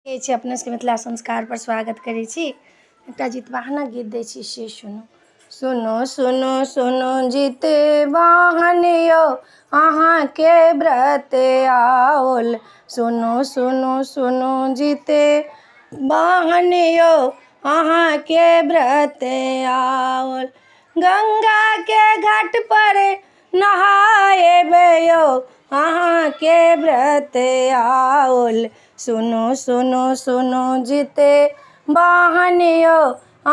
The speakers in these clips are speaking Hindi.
अपने सबके मिथिला संस्कार पर स्वागत करै छी। एकटा जितवाहनक गीत दै छी से सुनू। सुनो सुनो सुनो जितवाहन यौ अहाँके व्रत आओल। सुनो सुनो सुनो जितवाहन यौ अहाँके व्रत आओल। गंगा के घाट पर नहाएबे यौ अहाँके व्रत आओल। सुनो सुनो सुनो जितवाहन यौ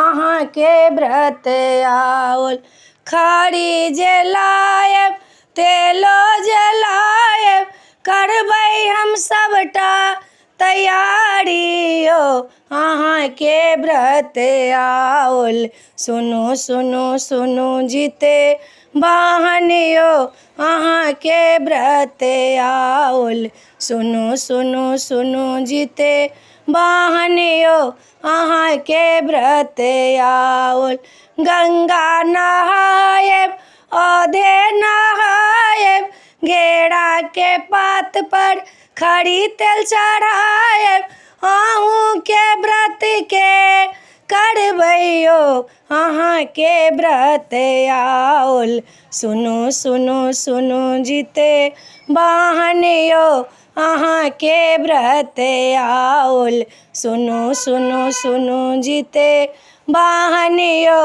अहाँके व्रत आओल। खड़ी जलायब तेलो जलायब करबै हम सबटा तैयारी यौ अहाँके व्रत आओल। सुनो सुनो सुनो जितवाहन यौ अहाँके व्रत आओल। सुनो सुनो सुनो जितवाहन यौ अहाँके व्रत आओल। गंगा नहाएब औधे नहाएब घेरा के पात पर खड़ी तेल चढ़ाएब अहूँके व्रत के करबै यौ अहाँके व्रत आओल। सुनो सुनो सुनो जितवाहन यौ अहाँके व्रत आओल। सुनो सुनो सुनो जितवाहन यौ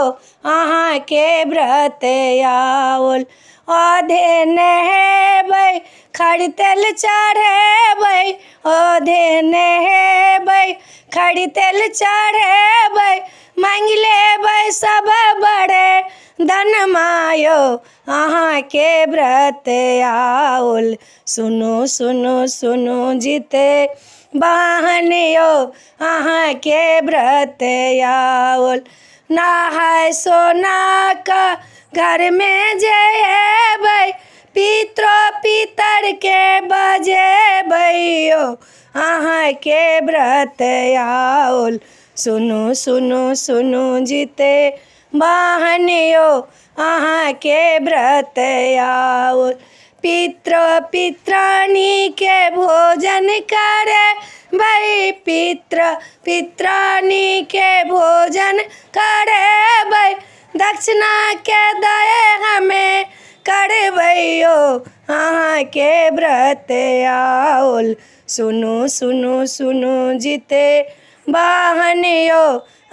अहाँके व्रत आओल। औधे नहेबै खड़ी तेल चढ़ेबै औधे नहेबै खड़ी तेल चढ़ेबै मांगि लेबै सब बड़े धनमा यौ अहाँके व्रत आओल। सुनो सुनो सुनो जितवाहन यौ अहाँके व्रत आओल। नहाय सोनाक घरमे जेबै पितरो पितरके बजेबै यौ अहाँके व्रत आओल। सुनो सुनो सुनो जितवाहन यौ अहाँके व्रत आओल। पितरो पितरानीके भोजन करेबै पितरो पितरानीके भोजन करेबै दक्षिणाके दए हमे करबै यौ अहाँके व्रत आओल। सुनो सुनो सुनो जितवाहन यौ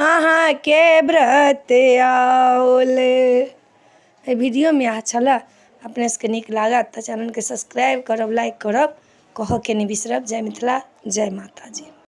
अहाँके व्रत आओल। वीडियो में अच्छा छला अपने सबके नीक लागत तऽ चैनल के सब्सक्राइब करब लाइक करब कहऽ के नहीं बिसरब। जय मिथिला जय माता जी।